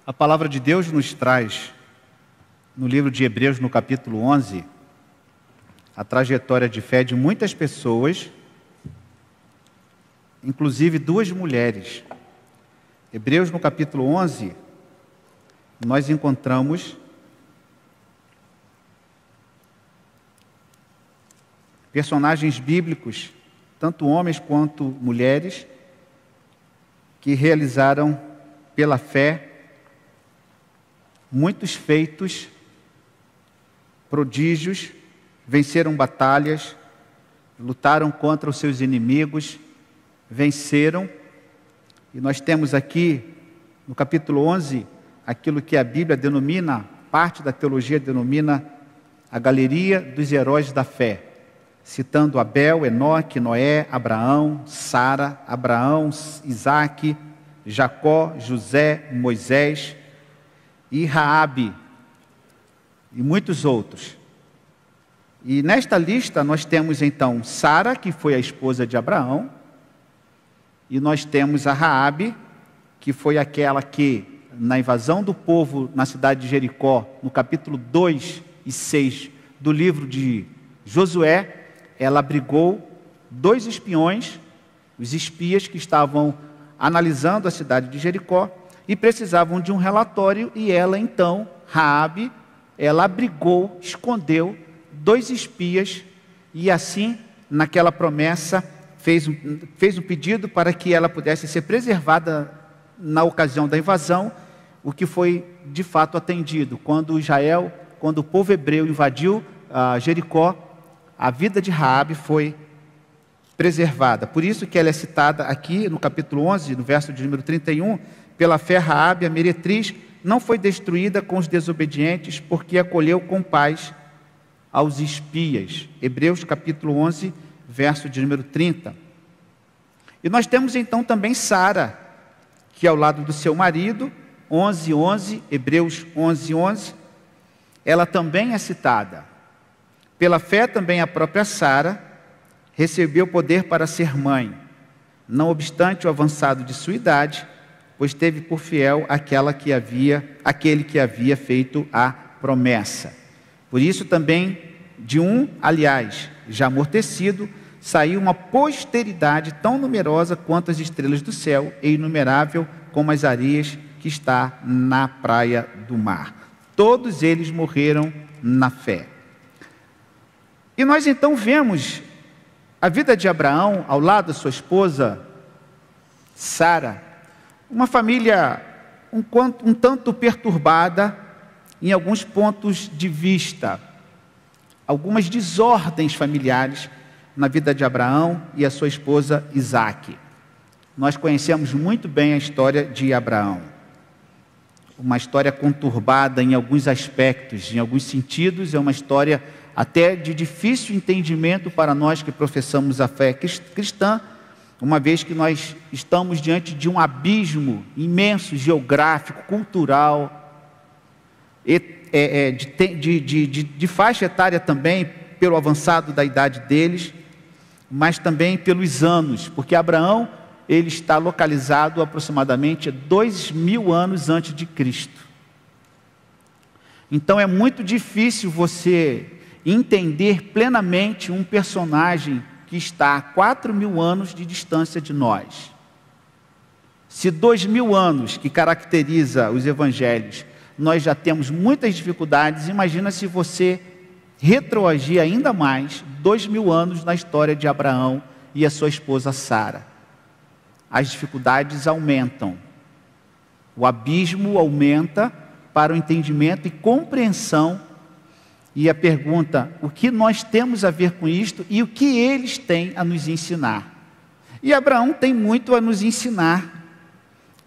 A palavra de Deus nos traz, no livro de Hebreus, no capítulo 11, a trajetória de fé de muitas pessoas, inclusive duas mulheres. Hebreus, no capítulo 11, nós encontramos personagens bíblicos, tanto homens quanto mulheres, que realizaram pela fé muitos feitos, prodígios, venceram batalhas, lutaram contra os seus inimigos, venceram. E nós temos aqui, no capítulo 11, aquilo que a Bíblia denomina, parte da teologia denomina a galeria dos heróis da fé, citando Abel, Enoque, Noé, Abraão, Sara, Isaac, Jacó, José, Moisés e Raabe, e muitos outros. E nesta lista nós temos então Sara, que foi a esposa de Abraão, e nós temos a Raabe, que foi aquela que, na invasão do povo na cidade de Jericó, no capítulo 2 e 6 do livro de Josué, ela abrigou dois espiões, os espias que estavam analisando a cidade de Jericó, e precisavam de um relatório, e ela então, Raabe, ela abrigou, escondeu dois espias, e assim, naquela promessa, fez um pedido para que ela pudesse ser preservada na ocasião da invasão, o que foi de fato atendido. Quando o povo hebreu invadiu Jericó, a vida de Raabe foi preservada. Por isso que ela é citada aqui no capítulo 11, no verso de número 31, pela fé Raabe, a meretriz, não foi destruída com os desobedientes, porque acolheu com paz aos espias. Hebreus capítulo 11, verso de número 30. E nós temos então também Sara, que ao lado do seu marido, 11:11, Hebreus 11:11, ela também é citada. Pela fé também a própria Sara recebeu poder para ser mãe, não obstante o avançado de sua idade, pois teve por fiel aquele que havia feito a promessa. Por isso também de aliás, já amortecido, saiu uma posteridade tão numerosa quanto as estrelas do céu e inumerável como as areias que está na praia do mar. Todos eles morreram na fé. E nós então vemos a vida de Abraão ao lado da sua esposa Sara, uma família um tanto perturbada em alguns pontos de vista, algumas desordens familiares na vida de Abraão e a sua esposa Isaque. Nós conhecemos muito bem a história de Abraão, uma história conturbada em alguns aspectos, em alguns sentidos, é uma história até de difícil entendimento para nós que professamos a fé cristã, uma vez que nós estamos diante de um abismo imenso, geográfico, cultural, de faixa etária também, pelo avançado da idade deles, mas também pelos anos, porque Abraão, ele está localizado aproximadamente 2000 anos antes de Cristo. Então é muito difícil você entender plenamente um personagem que está a 4000 anos de distância de nós. Se 2000 anos que caracteriza os evangelhos, nós já temos muitas dificuldades, imagina se você retroagir ainda mais 2000 anos na história de Abraão e a sua esposa Sara. As dificuldades aumentam, o abismo aumenta para o entendimento e compreensão. E a pergunta, o que nós temos a ver com isto e o que eles têm a nos ensinar? E Abraão tem muito a nos ensinar.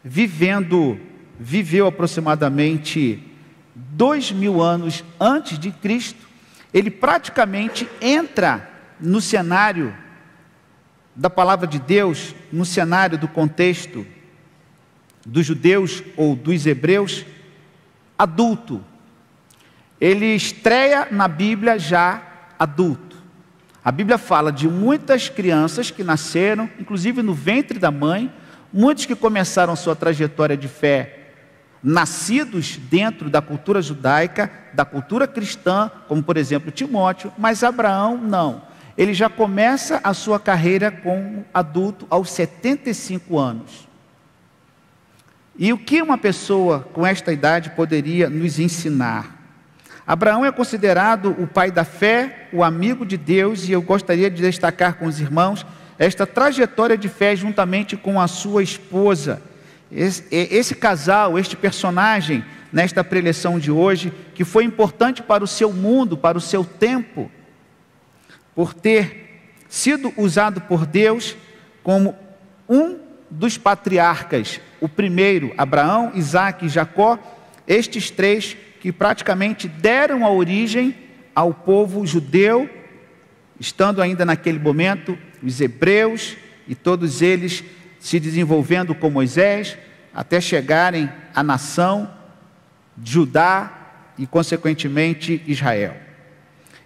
Viveu aproximadamente 2000 anos antes de Cristo. Ele praticamente entra no cenário da palavra de Deus, no cenário do contexto dos judeus ou dos hebreus, adulto. Ele estreia na Bíblia já adulto. A Bíblia fala de muitas crianças que nasceram, inclusive no ventre da mãe, muitos que começaram sua trajetória de fé nascidos dentro da cultura judaica, da cultura cristã, como por exemplo Timóteo, mas Abraão não. Ele já começa a sua carreira como adulto aos 75 anos. E o que uma pessoa com esta idade poderia nos ensinar? Abraão é considerado o pai da fé, o amigo de Deus, e eu gostaria de destacar com os irmãos esta trajetória de fé juntamente com a sua esposa. Esse casal, este personagem, nesta preleção de hoje, que foi importante para o seu mundo, para o seu tempo, por ter sido usado por Deus como um dos patriarcas, o primeiro, Abraão, Isaque e Jacó, estes três que praticamente deram a origem ao povo judeu, estando ainda naquele momento os hebreus e todos eles se desenvolvendo com Moisés, até chegarem à nação Judá e consequentemente Israel.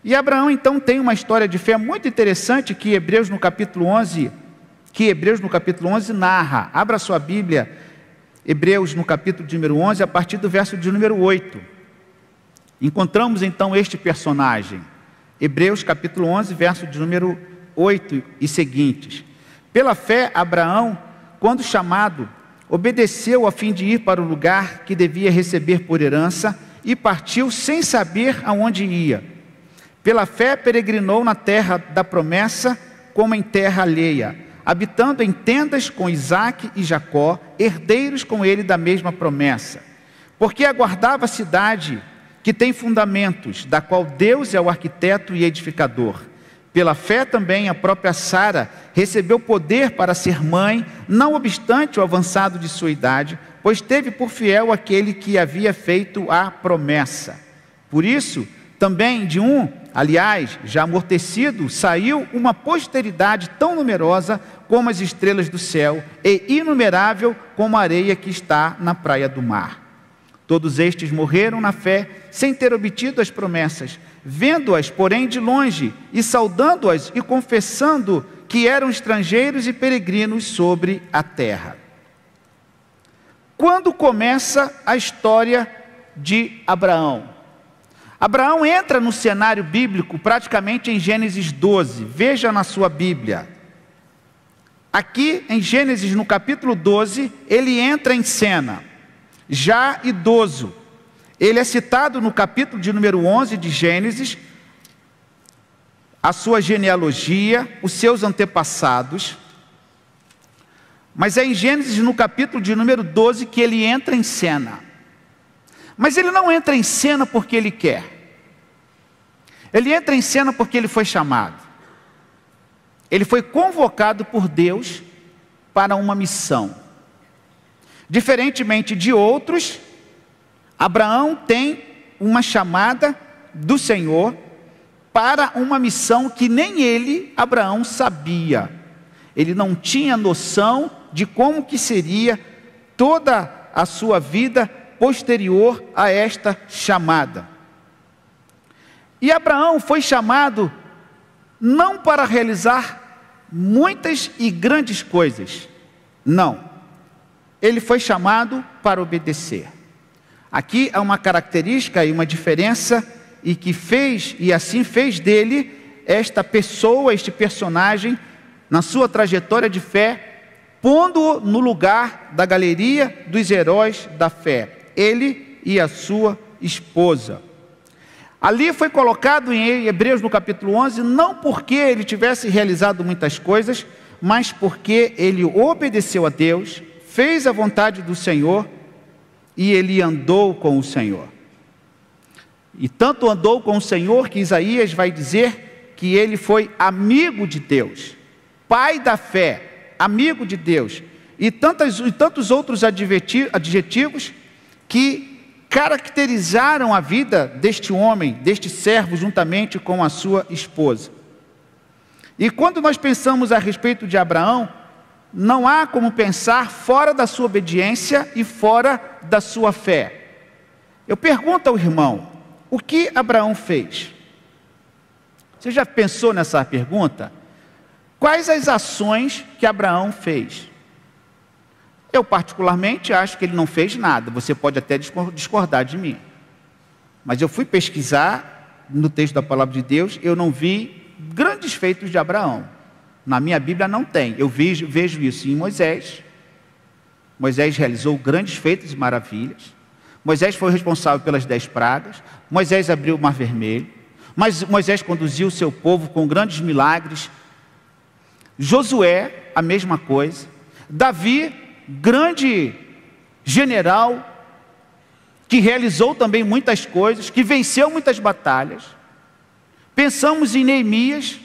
E Abraão então tem uma história de fé muito interessante que Hebreus no capítulo 11 narra. Abra sua Bíblia, Hebreus no capítulo de número 11, a partir do verso de número 8. Encontramos então este personagem, Hebreus capítulo 11, verso de número 8 e seguintes. Pela fé, Abraão, quando chamado, obedeceu a fim de ir para o lugar que devia receber por herança e partiu sem saber aonde ia. Pela fé, peregrinou na terra da promessa como em terra alheia, habitando em tendas com Isaque e Jacó, herdeiros com ele da mesma promessa. Porque aguardava a cidade que tem fundamentos, da qual Deus é o arquiteto e edificador. Pela fé também a própria Sara recebeu poder para ser mãe, não obstante o avançado de sua idade, pois teve por fiel aquele que havia feito a promessa. Por isso, também de um, aliás, já amortecido, saiu uma posteridade tão numerosa como as estrelas do céu e inumerável como a areia que está na praia do mar. Todos estes morreram na fé, sem ter obtido as promessas, vendo-as, porém, de longe, e saudando-as e confessando que eram estrangeiros e peregrinos sobre a terra. Quando começa a história de Abraão? Abraão entra no cenário bíblico praticamente em Gênesis 12, veja na sua Bíblia. Aqui em Gênesis, no capítulo 12, ele entra em cena, já idoso. Ele é citado no capítulo de número 11 de Gênesis, a sua genealogia, os seus antepassados. Mas é em Gênesis, no capítulo de número 12, que ele entra em cena. Mas ele não entra em cena porque ele quer. Ele entra em cena porque ele foi chamado. Ele foi convocado por Deus para uma missão. Diferentemente de outros, Abraão tem uma chamada do Senhor para uma missão que nem ele, Abraão, sabia. Ele não tinha noção de como que seria toda a sua vida posterior a esta chamada. E Abraão foi chamado não para realizar muitas e grandes coisas, não. Ele foi chamado para obedecer. Aqui há uma característica e uma diferença, e que fez, e assim fez dele, esta pessoa, este personagem, na sua trajetória de fé, pondo-o no lugar da galeria dos heróis da fé, ele e a sua esposa. Ali foi colocado em Hebreus no capítulo 11, não porque ele tivesse realizado muitas coisas, mas porque ele obedeceu a Deus, fez a vontade do Senhor, e ele andou com o Senhor. E tanto andou com o Senhor que Isaías vai dizer que ele foi amigo de Deus, pai da fé, amigo de Deus, e tantos outros adjetivos que caracterizaram a vida deste homem, deste servo, juntamente com a sua esposa. E quando nós pensamos a respeito de Abraão, não há como pensar fora da sua obediência e fora da sua fé. Eu pergunto ao irmão, o que Abraão fez? Você já pensou nessa pergunta? Quais as ações que Abraão fez? Eu particularmente acho que ele não fez nada. Você pode até discordar de mim. Mas eu fui pesquisar no texto da palavra de Deus, eu não vi grandes feitos de Abraão. Na minha Bíblia não tem. Eu vejo isso em Moisés. Moisés realizou grandes feitos e maravilhas. Moisés foi responsável pelas 10 pragas. Moisés abriu o Mar Vermelho. Mas Moisés conduziu o seu povo com grandes milagres. Josué, a mesma coisa. Davi, grande general, que realizou também muitas coisas, que venceu muitas batalhas. Pensamos em Neemias.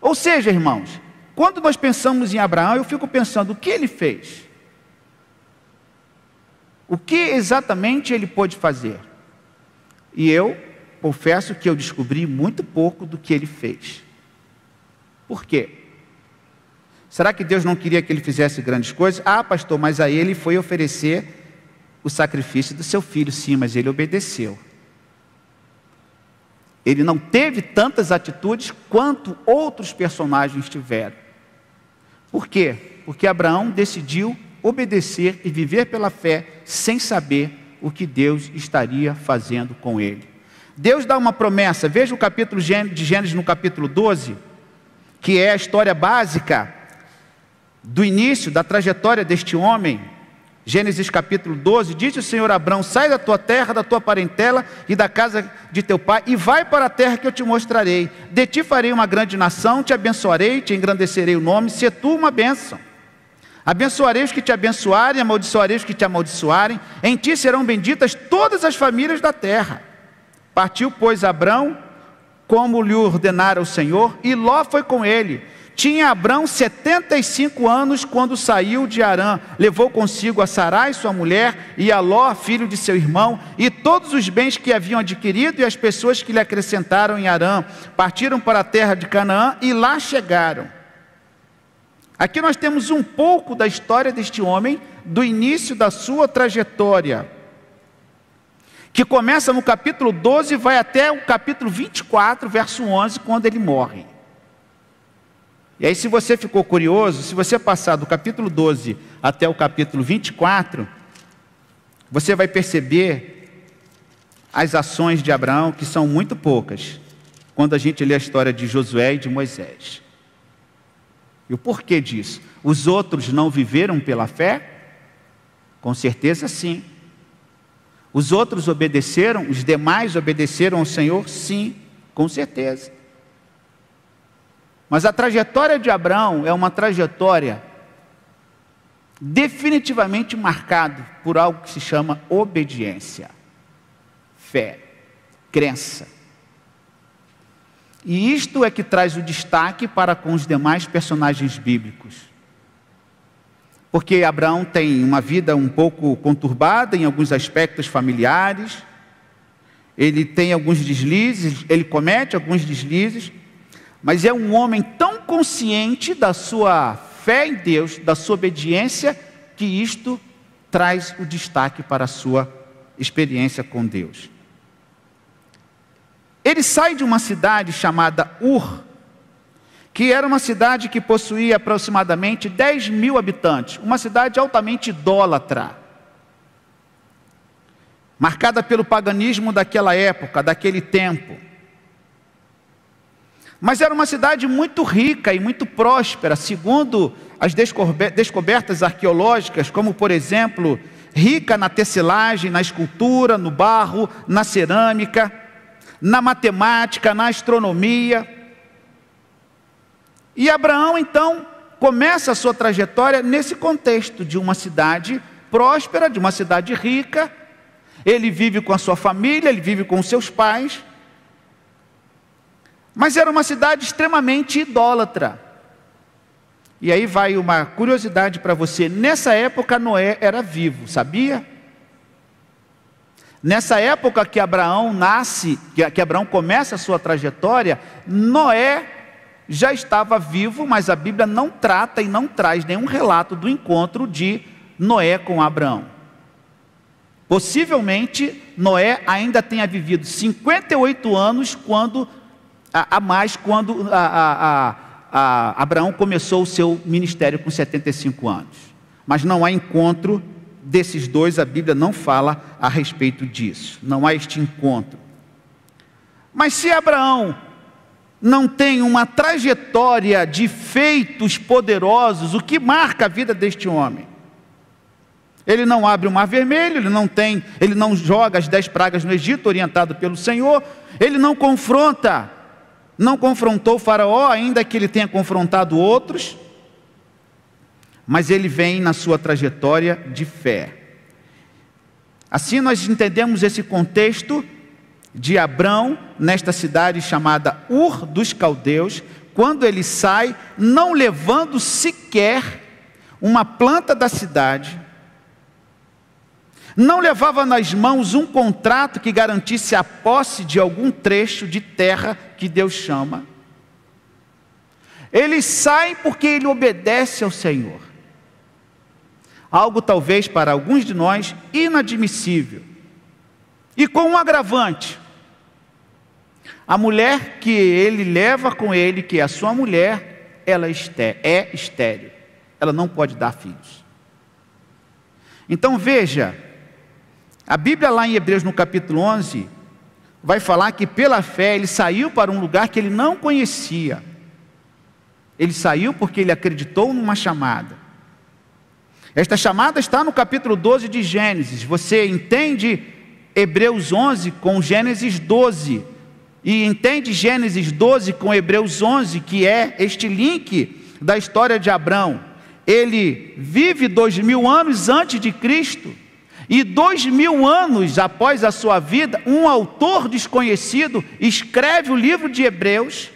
Ou seja, irmãos, quando nós pensamos em Abraão, eu fico pensando, o que ele fez? O que exatamente ele pôde fazer? E eu confesso que eu descobri muito pouco do que ele fez. Por quê? Será que Deus não queria que ele fizesse grandes coisas? Ah, pastor, mas a ele foi oferecer o sacrifício do seu filho. Sim, mas ele obedeceu. Ele não teve tantas atitudes quanto outros personagens tiveram. Por quê? Porque Abraão decidiu obedecer e viver pela fé sem saber o que Deus estaria fazendo com ele. Deus dá uma promessa. Veja o capítulo de Gênesis no capítulo 12, que é a história básica do início da trajetória deste homem. Gênesis capítulo 12, disse o Senhor a Abrão: sai da tua terra, da tua parentela e da casa de teu pai, e vai para a terra que eu te mostrarei. De ti farei uma grande nação, te abençoarei, te engrandecerei o nome, se tu uma bênção. Abençoarei os que te abençoarem, amaldiçoarei os que te amaldiçoarem, em ti serão benditas todas as famílias da terra. Partiu, pois, Abrão, como lhe ordenara o Senhor, e Ló foi com ele. Tinha Abrão 75 anos quando saiu de Harã. Levou consigo a Sarai, sua mulher, e a Ló, filho de seu irmão, e todos os bens que haviam adquirido, e as pessoas que lhe acrescentaram em Harã. Partiram para a terra de Canaã e lá chegaram. Aqui nós temos um pouco da história deste homem, do início da sua trajetória, que começa no capítulo 12 e vai até o capítulo 24, verso 11, quando ele morre. E aí, se você ficou curioso, se você passar do capítulo 12 até o capítulo 24, você vai perceber as ações de Abraão, que são muito poucas, quando a gente lê a história de Josué e de Moisés. E o porquê disso? Os outros não viveram pela fé? Com certeza sim. Os outros obedeceram, os demais obedeceram ao Senhor? Sim, com certeza. Mas a trajetória de Abraão é uma trajetória definitivamente marcada por algo que se chama obediência, fé, crença. E isto é que traz o destaque para com os demais personagens bíblicos. Porque Abraão tem uma vida um pouco conturbada em alguns aspectos familiares, ele tem alguns deslizes, ele comete alguns deslizes, mas é um homem tão consciente da sua fé em Deus, da sua obediência, que isto traz o destaque para a sua experiência com Deus. Ele sai de uma cidade chamada Ur, que era uma cidade que possuía aproximadamente 10 mil habitantes, uma cidade altamente idólatra, marcada pelo paganismo daquela época, daquele tempo. Mas era uma cidade muito rica e muito próspera, segundo as descobertas arqueológicas, como por exemplo, rica na tecelagem, na escultura, no barro, na cerâmica, na matemática, na astronomia. E Abraão então começa a sua trajetória nesse contexto de uma cidade próspera, de uma cidade rica. Ele vive com a sua família, ele vive com os seus pais. Mas era uma cidade extremamente idólatra. E aí vai uma curiosidade para você. Nessa época Noé era vivo, sabia? Nessa época que Abraão nasce, que Abraão começa a sua trajetória, Noé já estava vivo, mas a Bíblia não trata e não traz nenhum relato do encontro de Noé com Abraão. Possivelmente Noé ainda tenha vivido 58 anos quando Abraão começou o seu ministério com 75 anos. mas não há encontro desses dois, a Bíblia não fala a respeito disso, não há este encontro. Mas se Abraão não tem uma trajetória de feitos poderosos, o que marca a vida deste homem? Ele não abre o Mar Vermelho, ele não joga as 10 pragas no Egito, orientado pelo Senhor, ele não confrontou o faraó, ainda que ele tenha confrontado outros, mas ele vem na sua trajetória de fé. Assim nós entendemos esse contexto de Abrão, nesta cidade chamada Ur dos Caldeus, quando ele sai, não levando sequer uma planta da cidade, não levava nas mãos um contrato que garantisse a posse de algum trecho de terra que Deus chama. Ele sai porque ele obedece ao Senhor. Algo talvez para alguns de nós inadmissível. E com um agravante. A mulher que ele leva com ele, que é a sua mulher, ela é estéril. Ela não pode dar filhos. Então veja, a Bíblia lá em Hebreus no capítulo 11, vai falar que pela fé ele saiu para um lugar que ele não conhecia. Ele saiu porque ele acreditou numa chamada. Esta chamada está no capítulo 12 de Gênesis. Você entende Hebreus 11 com Gênesis 12. E entende Gênesis 12 com Hebreus 11, que é este link da história de Abrão. Ele vive 2000 anos antes de Cristo. E 2000 anos após a sua vida, um autor desconhecido escreve o livro de Hebreus,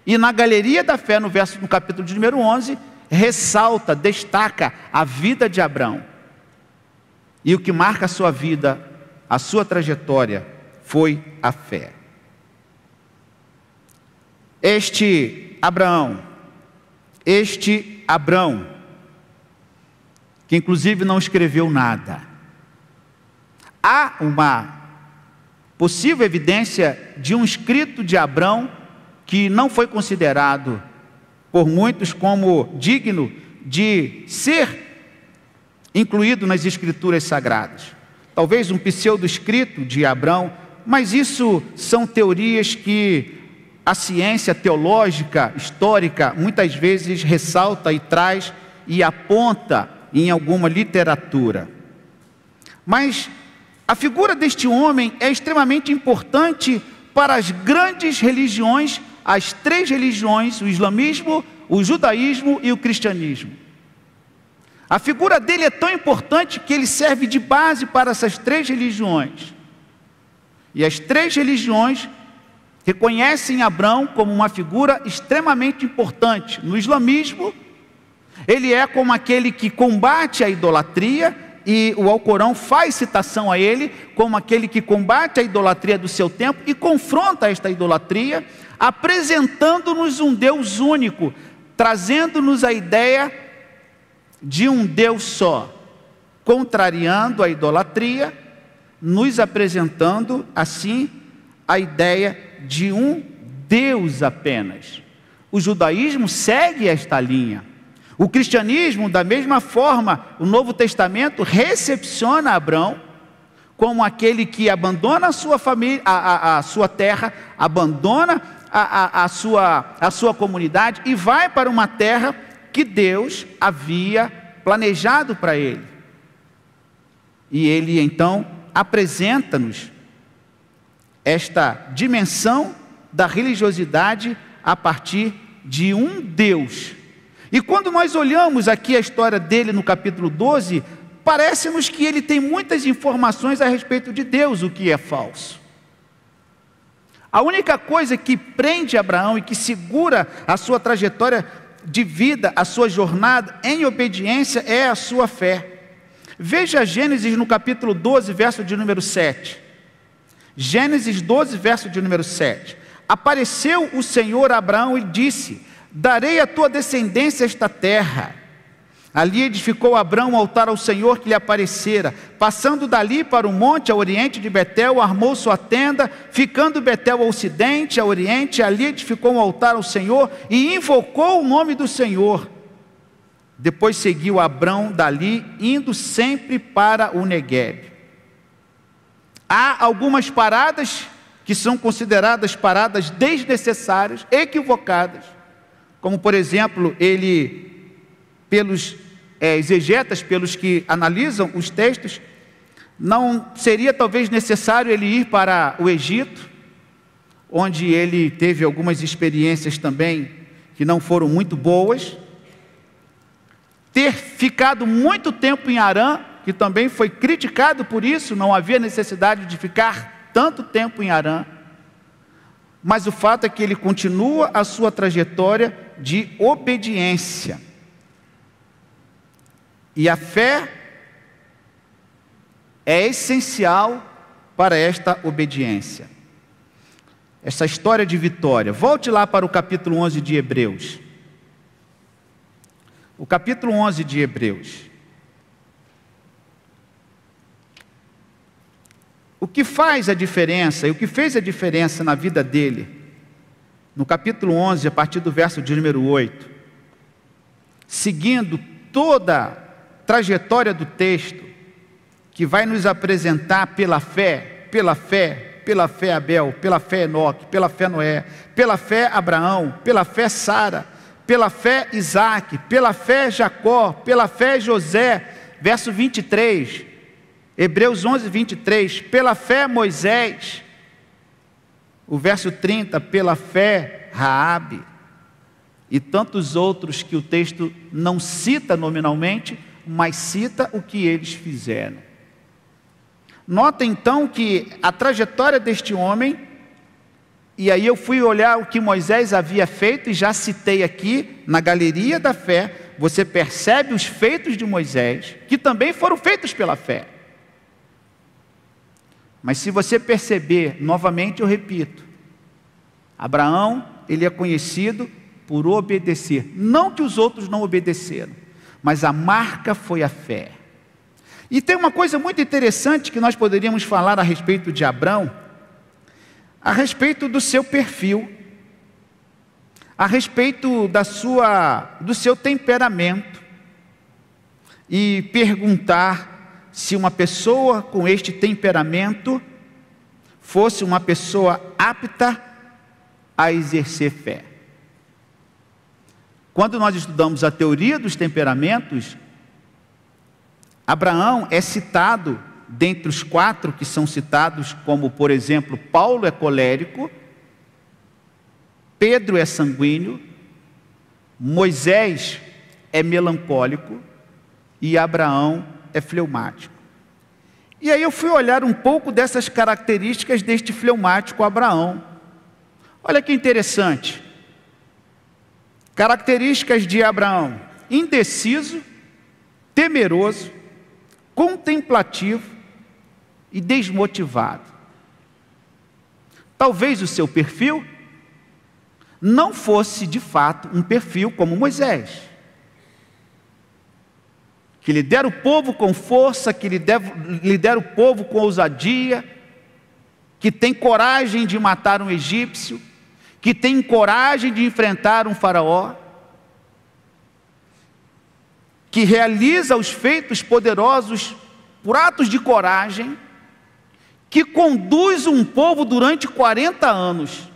e na Galeria da Fé, no capítulo de número 11, ressalta, destaca a vida de Abrão. E o que marca a sua vida, a sua trajetória, foi a fé. Este Abrão, que inclusive não escreveu nada, há uma possível evidência de um escrito de Abrão que não foi considerado por muitos como digno de ser incluído nas escrituras sagradas. Talvez um pseudo-escrito de Abrão, mas isso são teorias que a ciência teológica, histórica, muitas vezes ressalta e traz e aponta em alguma literatura. Mas a figura deste homem é extremamente importante para as grandes religiões, as 3 religiões, o islamismo, o judaísmo e o cristianismo. A figura dele é tão importante que ele serve de base para essas 3 religiões. E as 3 religiões reconhecem Abrão como uma figura extremamente importante. No islamismo, ele é como aquele que combate a idolatria, e o Alcorão faz citação a ele como aquele que combate a idolatria do seu tempo e confronta esta idolatria, apresentando-nos um Deus único, trazendo-nos a ideia de um Deus só, contrariando a idolatria, nos apresentando assim a ideia de um Deus apenas. O judaísmo segue esta linha. O cristianismo, da mesma forma, o Novo Testamento recepciona Abrão como aquele que abandona a sua família, a sua terra, abandona a sua comunidade e vai para uma terra que Deus havia planejado para ele. E ele então apresenta-nos esta dimensão da religiosidade a partir de um Deus. E quando nós olhamos aqui a história dele no capítulo 12, parece-nos que ele tem muitas informações a respeito de Deus, o que é falso. A única coisa que prende Abraão e que segura a sua trajetória de vida, a sua jornada em obediência, é a sua fé. Veja Gênesis no capítulo 12, verso de número 7. Gênesis 12, verso de número 7. Apareceu o Senhor a Abraão e disse: darei à tua descendência esta terra. Ali edificou Abrão um altar ao Senhor que lhe aparecera. Passando dali para o monte a oriente de Betel, armou sua tenda, ficando Betel ao ocidente, a oriente, ali edificou um altar ao Senhor e invocou o nome do Senhor. Depois seguiu Abrão dali, indo sempre para o Neguebe. Há algumas paradas que são consideradas paradas desnecessárias, equivocadas, como por exemplo, pelos exegetas, pelos que analisam os textos, não seria talvez necessário ele ir para o Egito, onde ele teve algumas experiências também que não foram muito boas, ter ficado muito tempo em Harã, que também foi criticado por isso, não havia necessidade de ficar tanto tempo em Harã, mas o fato é que ele continua a sua trajetória de obediência. E a fé é essencial para esta obediência. Essa história de vitória. Volte lá para o capítulo 11 de Hebreus. O capítulo 11 de Hebreus. O que faz a diferença, e o que fez a diferença na vida dele, no capítulo 11, a partir do verso de número 8, seguindo toda a trajetória do texto, que vai nos apresentar pela fé Abel, pela fé Enoque, pela fé Noé, pela fé Abraão, pela fé Sara, pela fé Isaac, pela fé Jacó, pela fé José, verso 23, Hebreus 11, 23, pela fé Moisés, o verso 30, pela fé Raabe, e tantos outros que o texto não cita nominalmente, mas cita o que eles fizeram. Nota então que a trajetória deste homem, e aí eu fui olhar o que Moisés havia feito, e já citei aqui, na galeria da fé, você percebe os feitos de Moisés, que também foram feitos pela fé. Mas se você perceber, novamente eu repito, Abraão, ele é conhecido por obedecer, não que os outros não obedeceram, mas a marca foi a fé. E tem uma coisa muito interessante que nós poderíamos falar a respeito de Abrão, a respeito do seu perfil, a respeito do seu temperamento, e perguntar se uma pessoa com este temperamento fosse uma pessoa apta a exercer fé. Quando nós estudamos a teoria dos temperamentos, Abraão é citado, dentre os 4 que são citados, como por exemplo, Paulo é colérico, Pedro é sanguíneo, Moisés é melancólico e Abraão é fleumático. E aí eu fui olhar um pouco dessas características deste fleumático Abraão. Olha que interessante. Características de Abraão: indeciso, temeroso, contemplativo e desmotivado. Talvez o seu perfil não fosse de fato um perfil como Moisés, que lidera o povo com força, que lidera o povo com ousadia, que tem coragem de matar um egípcio, que tem coragem de enfrentar um faraó, que realiza os feitos poderosos por atos de coragem, que conduz um povo durante 40 anos.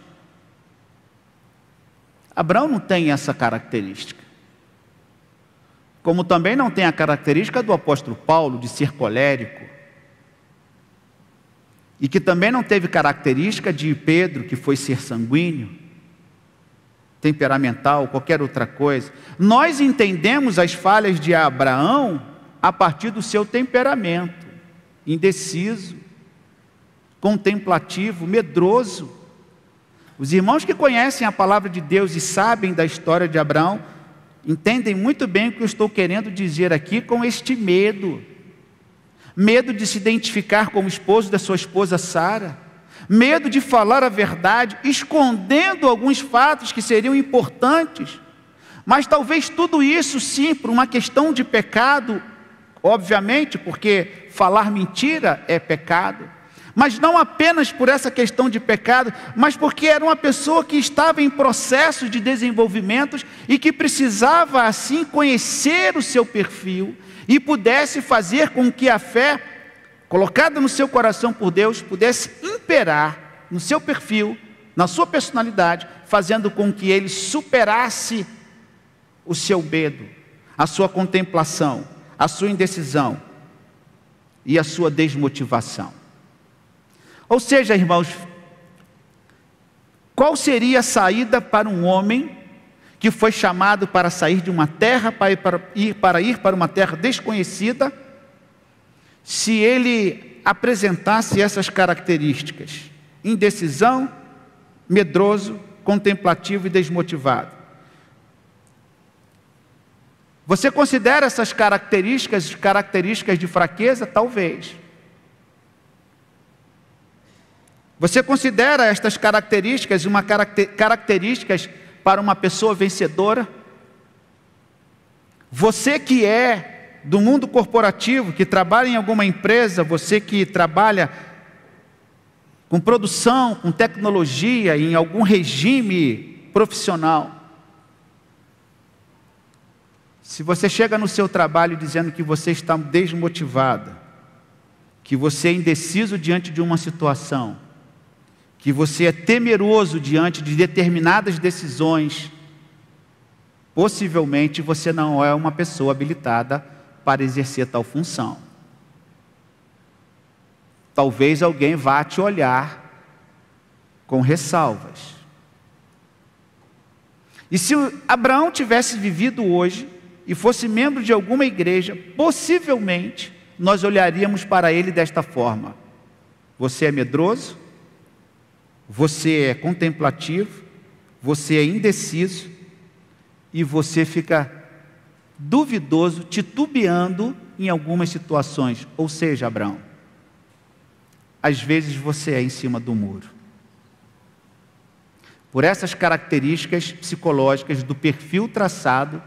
Abraão não tem essa característica. Como também não tem a característica do apóstolo Paulo de ser colérico, e que também não teve característica de Pedro, que foi ser sanguíneo, temperamental, qualquer outra coisa. Nós entendemos as falhas de Abraão a partir do seu temperamento: indeciso, contemplativo, medroso. Os irmãos que conhecem a palavra de Deus e sabem da história de Abraão entendem muito bem o que eu estou querendo dizer aqui com este medo. Medo de se identificar como esposo da sua esposa Sara, medo de falar a verdade, escondendo alguns fatos que seriam importantes, mas talvez tudo isso sim, por uma questão de pecado, obviamente, porque falar mentira é pecado, Mas não apenas por essa questão de pecado, mas porque era uma pessoa que estava em processo de desenvolvimento e que precisava assim conhecer o seu perfil e pudesse fazer com que a fé colocada no seu coração por Deus pudesse imperar no seu perfil, na sua personalidade, fazendo com que ele superasse o seu medo, a sua contemplação, a sua indecisão e a sua desmotivação. Ou seja, irmãos, qual seria a saída para um homem que foi chamado para sair de uma terra para ir para uma terra desconhecida, se ele apresentasse essas características: indecisão, medroso, contemplativo e desmotivado? Você considera essas características de fraqueza? Talvez. Você considera estas características características para uma pessoa vencedora? Você que é do mundo corporativo, que trabalha em alguma empresa, você que trabalha com produção, com tecnologia, em algum regime profissional, se você chega no seu trabalho dizendo que você está desmotivado, que você é indeciso diante de uma situação, que você é temeroso diante de determinadas decisões, possivelmente você não é uma pessoa habilitada para exercer tal função. Talvez alguém vá te olhar com ressalvas. E se Abraão tivesse vivido hoje e fosse membro de alguma igreja, possivelmente nós olharíamos para ele desta forma: você é medroso, você é contemplativo, você é indeciso e você fica duvidoso, titubeando em algumas situações. Ou seja, Abraão, às vezes você é em cima do muro. Por essas características psicológicas do perfil traçado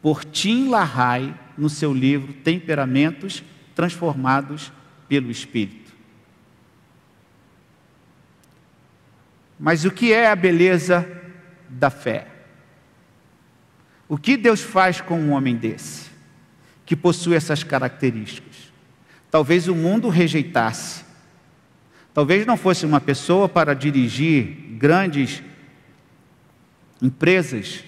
por Tim LaHaye no seu livro Temperamentos Transformados pelo Espírito. Mas o que é a beleza da fé? O que Deus faz com um homem desse, que possui essas características? Talvez o mundo o rejeitasse. Talvez não fosse uma pessoa para dirigir grandes empresas.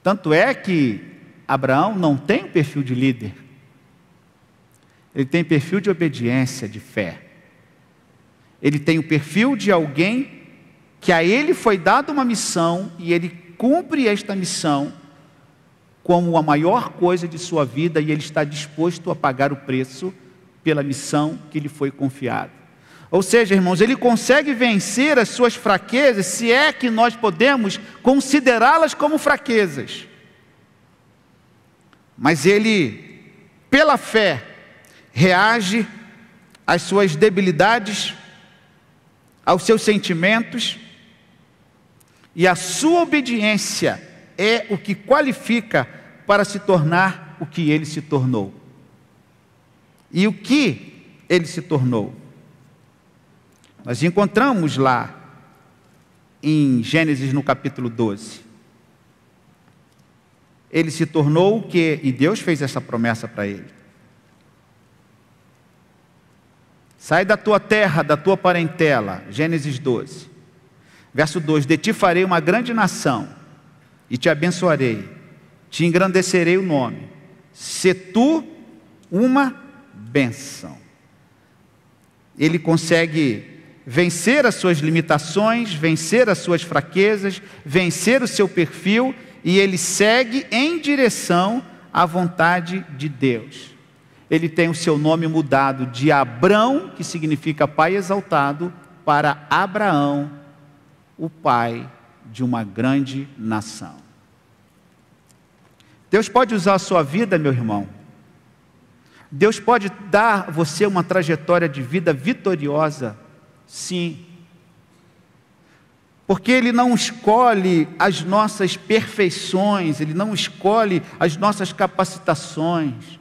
Tanto é que Abraão não tem o perfil de líder. Ele tem perfil de obediência, de fé. Ele tem o perfil de alguém que a ele foi dada uma missão e ele cumpre esta missão como a maior coisa de sua vida, e ele está disposto a pagar o preço pela missão que lhe foi confiada. Ou seja, irmãos, ele consegue vencer as suas fraquezas, se é que nós podemos considerá-las como fraquezas. Mas ele, pela fé, reage às suas debilidades, aos seus sentimentos, e a sua obediência é o que qualifica para se tornar o que ele se tornou. E o que ele se tornou? Nós encontramos lá em Gênesis no capítulo 12. Ele se tornou o que? E Deus fez essa promessa para ele. Sai da tua terra, da tua parentela. Gênesis 12. Verso 2: de ti farei uma grande nação, e te abençoarei, te engrandecerei o nome, se tu uma bênção. Ele consegue vencer as suas limitações, vencer as suas fraquezas, vencer o seu perfil, e ele segue em direção à vontade de Deus. Ele tem o seu nome mudado de Abrão, que significa pai exaltado, para Abraão, o pai de uma grande nação. Deus pode usar a sua vida, meu irmão. Deus pode dar a você uma trajetória de vida vitoriosa, sim. Porque Ele não escolhe as nossas perfeições, Ele não escolhe as nossas capacitações,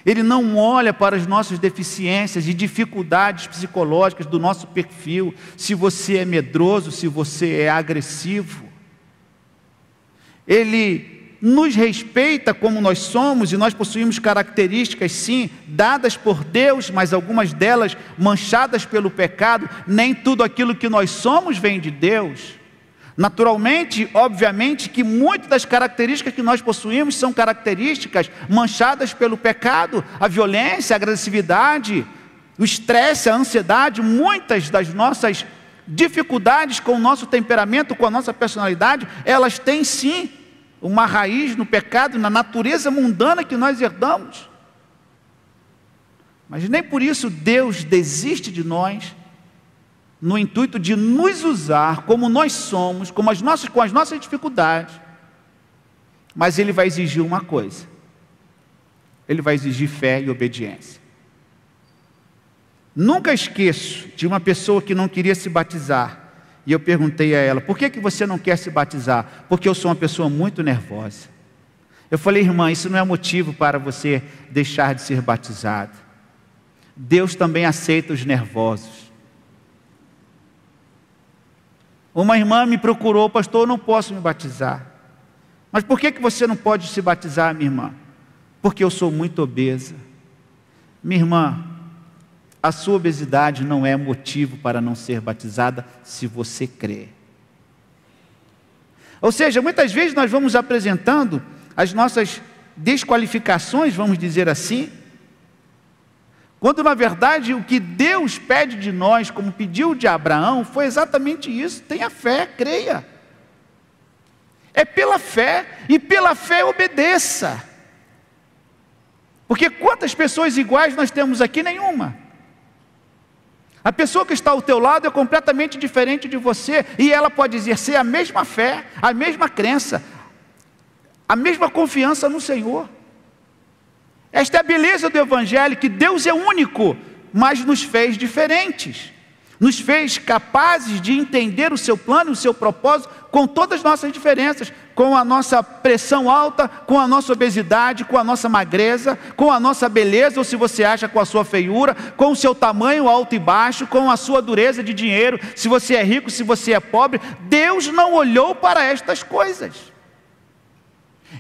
Ele não olha para as nossas deficiências e dificuldades psicológicas do nosso perfil, se você é medroso, se você é agressivo. Ele nos respeita como nós somos, e nós possuímos características, sim, dadas por Deus, mas algumas delas manchadas pelo pecado. Nem tudo aquilo que nós somos vem de Deus. Naturalmente, obviamente, que muitas das características que nós possuímos são características manchadas pelo pecado, a violência, a agressividade, o estresse, a ansiedade. Muitas das nossas dificuldades com o nosso temperamento, com a nossa personalidade, elas têm sim uma raiz no pecado, na natureza mundana que nós herdamos. Mas nem por isso Deus desiste de nós, no intuito de nos usar como nós somos, com as nossas dificuldades. Mas Ele vai exigir uma coisa: Ele vai exigir fé e obediência. Nunca esqueço de uma pessoa que não queria se batizar, e eu perguntei a ela: por que você não quer se batizar? Porque eu sou uma pessoa muito nervosa. Eu falei: irmã, isso não é motivo para você deixar de ser batizado. Deus também aceita os nervosos. Uma irmã me procurou: pastor, eu não posso me batizar. Mas por que você não pode se batizar, minha irmã? Porque eu sou muito obesa. Minha irmã, a sua obesidade não é motivo para não ser batizada, se você crê. Ou seja, muitas vezes nós vamos apresentando as nossas desqualificações, vamos dizer assim, quando na verdade o que Deus pede de nós, como pediu de Abraão, foi exatamente isso: tenha fé, creia. É pela fé, e pela fé obedeça. Porque quantas pessoas iguais nós temos aqui? Nenhuma. A pessoa que está ao teu lado é completamente diferente de você, e ela pode exercer a mesma fé, a mesma crença, a mesma confiança no Senhor. Esta é a beleza do Evangelho, que Deus é único, mas nos fez diferentes, nos fez capazes de entender o seu plano, o seu propósito, com todas as nossas diferenças, com a nossa pressão alta, com a nossa obesidade, com a nossa magreza, com a nossa beleza, ou se você acha, com a sua feiura, com o seu tamanho alto e baixo, com a sua dureza de dinheiro, se você é rico, se você é pobre. Deus não olhou para estas coisas.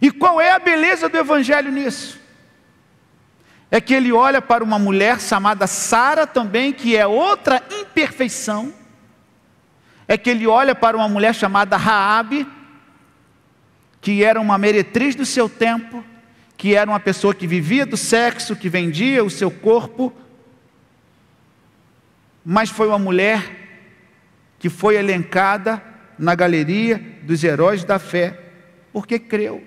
E qual é a beleza do Evangelho nisso? É que Ele olha para uma mulher chamada Sara também, que é outra imperfeição. É que Ele olha para uma mulher chamada Raabe, que era uma meretriz do seu tempo, que era uma pessoa que vivia do sexo, que vendia o seu corpo, mas foi uma mulher que foi elencada na galeria dos heróis da fé, porque creu.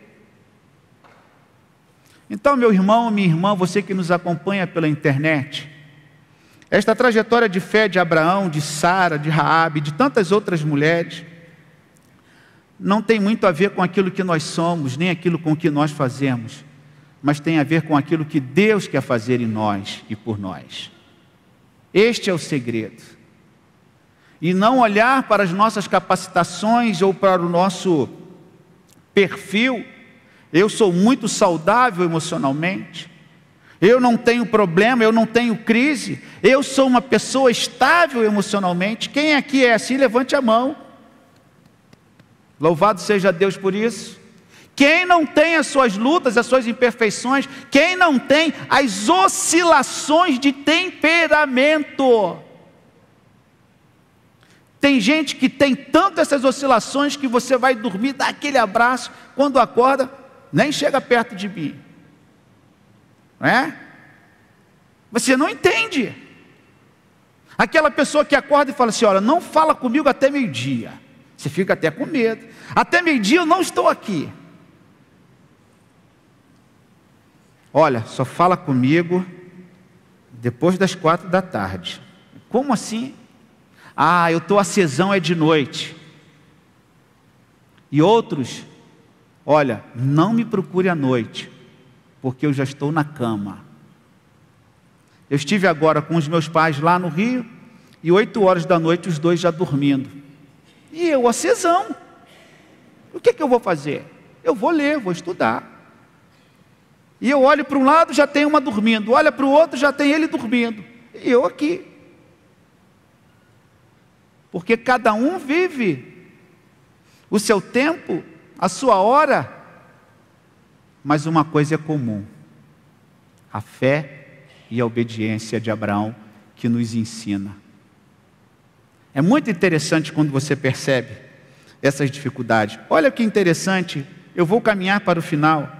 Então, meu irmão, minha irmã, você que nos acompanha pela internet, esta trajetória de fé de Abraão, de Sara, de Raabe, de tantas outras mulheres, não tem muito a ver com aquilo que nós somos, nem aquilo com que nós fazemos, mas tem a ver com aquilo que Deus quer fazer em nós e por nós. Este é o segredo. E não olhar para as nossas capacitações ou para o nosso perfil. Eu sou muito saudável emocionalmente, eu não tenho problema, eu não tenho crise, eu sou uma pessoa estável emocionalmente. Quem aqui é assim, levante a mão. Louvado seja Deus por isso. Quem não tem as suas lutas, as suas imperfeições, quem não tem as oscilações de temperamento? Tem gente que tem tanto essas oscilações que você vai dormir, dá aquele abraço, quando acorda, nem chega perto de mim, não é? Você não entende. Aquela pessoa que acorda e fala assim: olha, não fala comigo até meio-dia. Você fica até com medo. Até meio-dia eu não estou aqui. Olha, só fala comigo depois das 4 da tarde. Como assim? Ah, eu estou acesão, é de noite. E outros: olha, não me procure à noite, porque eu já estou na cama. Eu estive agora com os meus pais lá no Rio, e 8 horas da noite os dois já dormindo. E eu acesão. O que eu vou fazer? Eu vou ler, vou estudar. E eu olho para um lado, já tem uma dormindo, olha para o outro, já tem ele dormindo, e eu aqui. Porque cada um vive o seu tempo, a sua hora, mas uma coisa é comum: a fé e a obediência de Abraão, que nos ensina. É muito interessante quando você percebe essas dificuldades. Olha que interessante, eu vou caminhar para o final.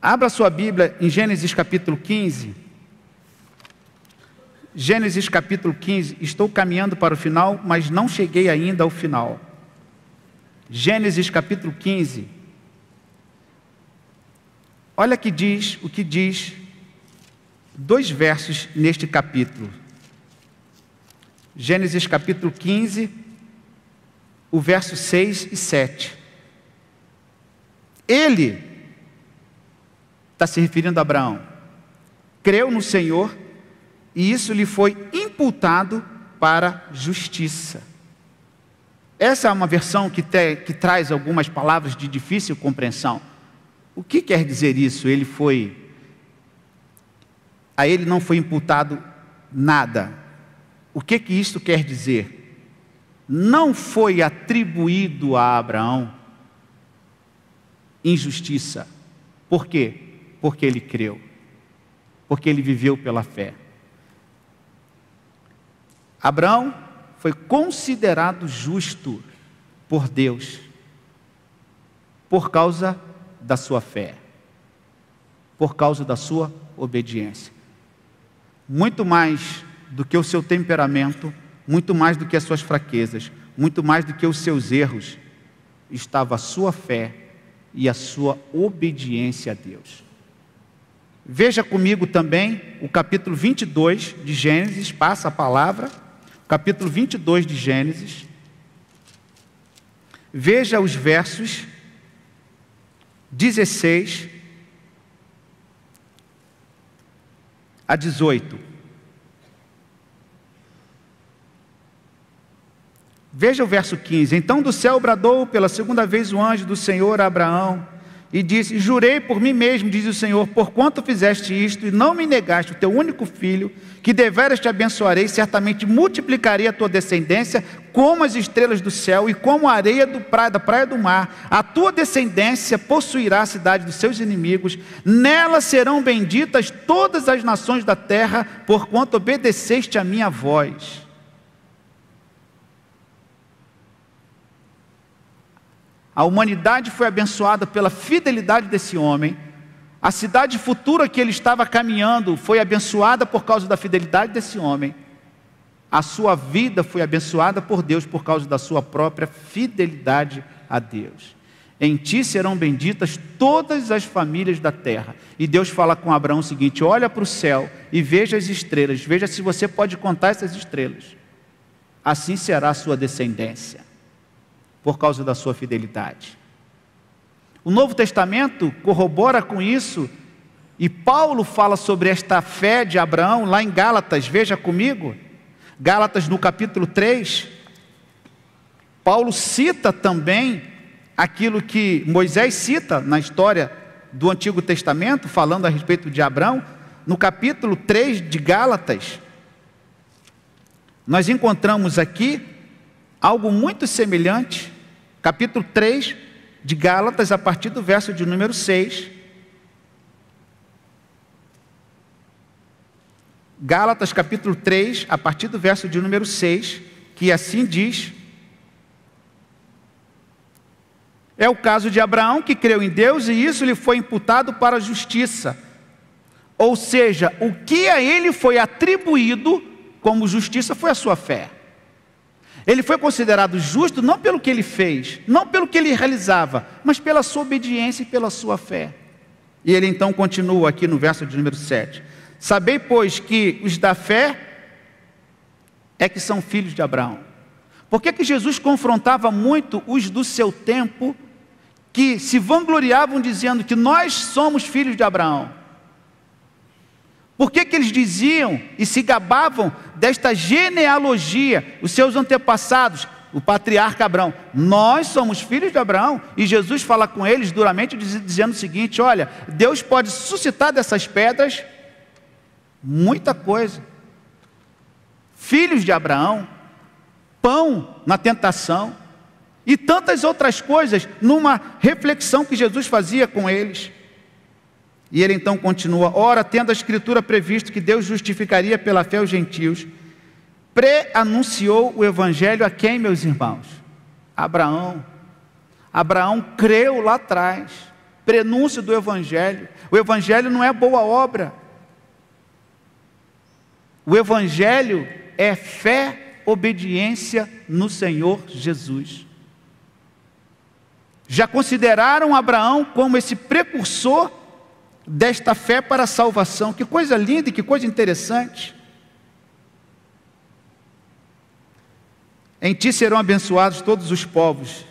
Abra sua Bíblia em Gênesis capítulo 15. Gênesis capítulo 15, estou caminhando para o final, mas não cheguei ainda ao final. Gênesis capítulo 15. Olha o que diz 2 versos neste capítulo. Gênesis capítulo 15, o verso 6 e 7. Ele, está se referindo a Abraão, creu no Senhor e isso lhe foi imputado para justiça. Essa é uma versão que traz algumas palavras de difícil compreensão. O que quer dizer isso? A ele não foi imputado nada. O que isso quer dizer? Não foi atribuído a Abraão injustiça. Por quê? Porque ele creu. Porque ele viveu pela fé. Abraão foi considerado justo por Deus por causa da sua fé, por causa da sua obediência. Muito mais do que o seu temperamento, muito mais do que as suas fraquezas, muito mais do que os seus erros, estava a sua fé e a sua obediência a Deus. Veja comigo também o capítulo 22 de Gênesis, passa a palavra, capítulo 22 de Gênesis. Veja os versos 16 a 18. Veja o verso 15. Então do céu bradou pela segunda vez o anjo do Senhor a Abraão e disse: jurei por mim mesmo, diz o Senhor, porquanto fizeste isto e não me negaste o teu único filho, que deveras te abençoarei, certamente multiplicarei a tua descendência como as estrelas do céu e como a areia da praia do mar. A tua descendência possuirá a cidade dos seus inimigos, nela serão benditas todas as nações da terra, porquanto obedeceste a minha voz. A humanidade foi abençoada pela fidelidade desse homem. A cidade futura que ele estava caminhando foi abençoada por causa da fidelidade desse homem. A sua vida foi abençoada por Deus por causa da sua própria fidelidade a Deus. Em ti serão benditas todas as famílias da terra. E Deus fala com Abraão o seguinte: olha para o céu e veja as estrelas, veja se você pode contar essas estrelas. Assim será a sua descendência, por causa da sua fidelidade. O Novo Testamento corrobora com isso, e Paulo fala sobre esta fé de Abraão lá em Gálatas. Veja comigo, Gálatas no capítulo 3, Paulo cita também aquilo que Moisés cita na história do Antigo Testamento, falando a respeito de Abraão. No capítulo 3 de Gálatas, nós encontramos aqui algo muito semelhante. Capítulo 3 de Gálatas, a partir do verso de número 6. Gálatas capítulo 3, a partir do verso de número 6, que assim diz: é o caso de Abraão, que creu em Deus e isso lhe foi imputado para a justiça. Ou seja, o que a ele foi atribuído como justiça foi a sua fé. Ele foi considerado justo não pelo que ele fez, não pelo que ele realizava, mas pela sua obediência e pela sua fé. E ele então continua aqui no verso de número 7. Sabei, pois, que os da fé é que são filhos de Abraão. Por que Jesus confrontava muito os do seu tempo, que se vangloriavam dizendo que nós somos filhos de Abraão? Por que eles diziam e se gabavam desta genealogia? Os seus antepassados o patriarca Abraão. Nós somos filhos de Abraão. E Jesus fala com eles duramente, dizendo o seguinte: olha, Deus pode suscitar dessas pedras muita coisa. Filhos de Abraão, pão na tentação e tantas outras coisas, numa reflexão que Jesus fazia com eles. E ele então continua: ora, tendo a Escritura previsto que Deus justificaria pela fé os gentios, pré-anunciou o Evangelho a quem, meus irmãos? Abraão. Abraão creu lá atrás, prenúncio do Evangelho. O Evangelho não é boa obra. O Evangelho é fé, obediência no Senhor Jesus. Já consideraram Abraão como esse precursor desta fé para a salvação. Que coisa linda e que coisa interessante. Em ti serão abençoados todos os povos,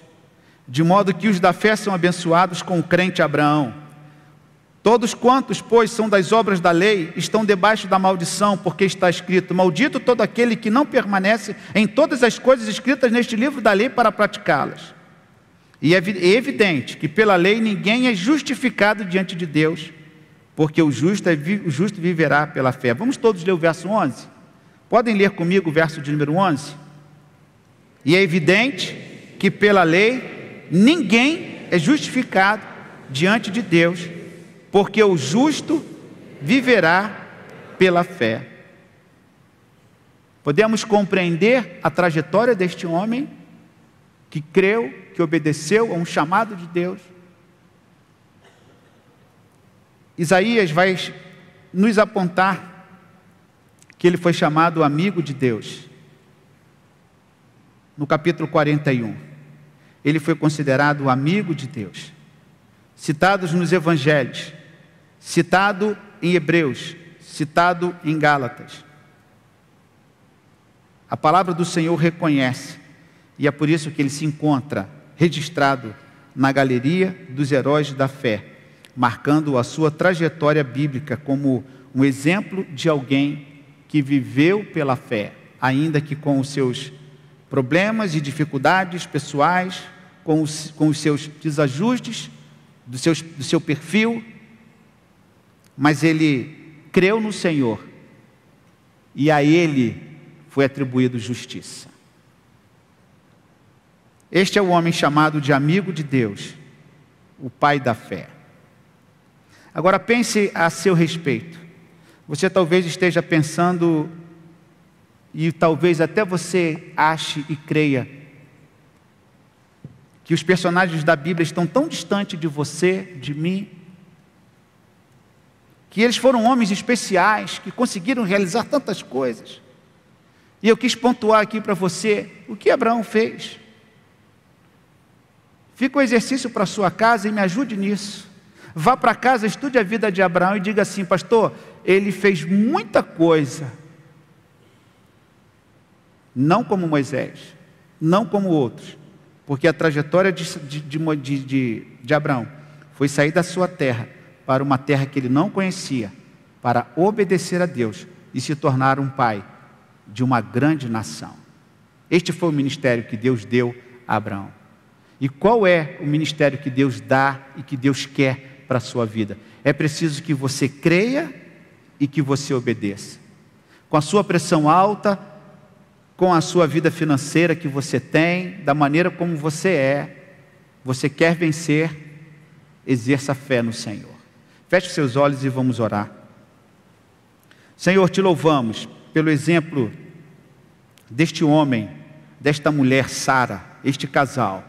de modo que os da fé são abençoados com o crente Abraão. Todos quantos, pois, são das obras da lei, estão debaixo da maldição, porque está escrito: maldito todo aquele que não permanece em todas as coisas escritas neste livro da lei para praticá-las. E é evidente que pela lei ninguém é justificado diante de Deus, porque o justo viverá pela fé. Vamos todos ler o verso 11? Podem ler comigo o verso de número 11? E é evidente que pela lei ninguém é justificado diante de Deus, porque o justo viverá pela fé. Podemos compreender a trajetória deste homem que creu, que obedeceu a um chamado de Deus. Isaías vai nos apontar que ele foi chamado amigo de Deus. No capítulo 41, ele foi considerado o amigo de Deus. Citados nos Evangelhos, citado em Hebreus, citado em Gálatas. A palavra do Senhor reconhece, e é por isso que ele se encontra registrado na galeria dos heróis da fé, marcando a sua trajetória bíblica como um exemplo de alguém que viveu pela fé, ainda que com os seus problemas e dificuldades pessoais, com os seus desajustes, do seu perfil, mas ele creu no Senhor, e a ele foi atribuído justiça. Este é o homem chamado de amigo de Deus, o pai da fé. Agora pense a seu respeito. Você talvez esteja pensando, e talvez até você ache e creia, que os personagens da Bíblia estão tão distantes de você, de mim, que eles foram homens especiais, que conseguiram realizar tantas coisas. E eu quis pontuar aqui para você o que Abraão fez. Fica o exercício para a sua casa e me ajude nisso. Vá para casa, estude a vida de Abraão e diga assim: pastor, ele fez muita coisa. Não como Moisés, não como outros, porque a trajetória de Abraão foi sair da sua terra para uma terra que ele não conhecia, para obedecer a Deus e se tornar um pai de uma grande nação. Este foi o ministério que Deus deu a Abraão. E qual é o ministério que Deus dá e que Deus quer para a sua vida? É preciso que você creia e que você obedeça. Com a sua pressão alta, com a sua vida financeira que você tem, da maneira como você quer vencer, exerça fé no Senhor. Feche seus olhos e vamos orar. Senhor, te louvamos pelo exemplo deste homem, desta mulher, Sara, este casal,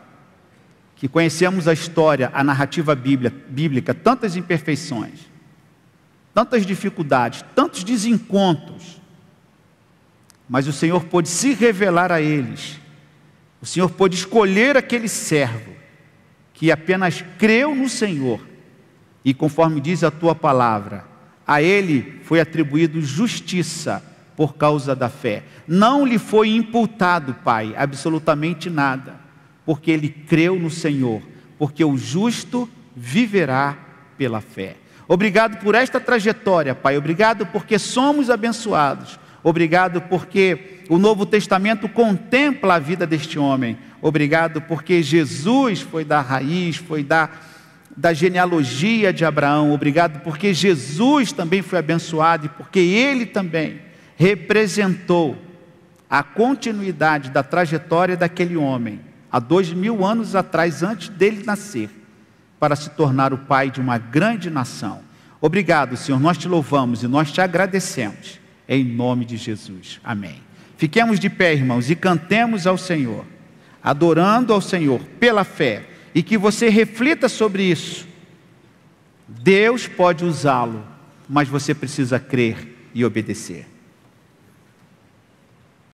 que conhecemos a história, a narrativa bíblica, tantas imperfeições, tantas dificuldades, tantos desencontros, mas o Senhor pôde se revelar a eles. O Senhor pôde escolher aquele servo que apenas creu no Senhor, e conforme diz a tua palavra, a ele foi atribuído justiça por causa da fé. Não lhe foi imputado, Pai, absolutamente nada, porque ele creu no Senhor, porque o justo viverá pela fé. Obrigado por esta trajetória, Pai, obrigado porque somos abençoados. Obrigado porque o Novo Testamento contempla a vida deste homem. Obrigado porque Jesus foi da raiz, foi da genealogia de Abraão. Obrigado porque Jesus também foi abençoado e porque ele também representou a continuidade da trajetória daquele homem há 2000 anos atrás, antes dele nascer, para se tornar o pai de uma grande nação. Obrigado, Senhor, nós te louvamos e nós te agradecemos, em nome de Jesus, amém. Fiquemos de pé, irmãos, e cantemos ao Senhor, adorando ao Senhor pela fé, e que você reflita sobre isso. Deus pode usá-lo, mas você precisa crer e obedecer.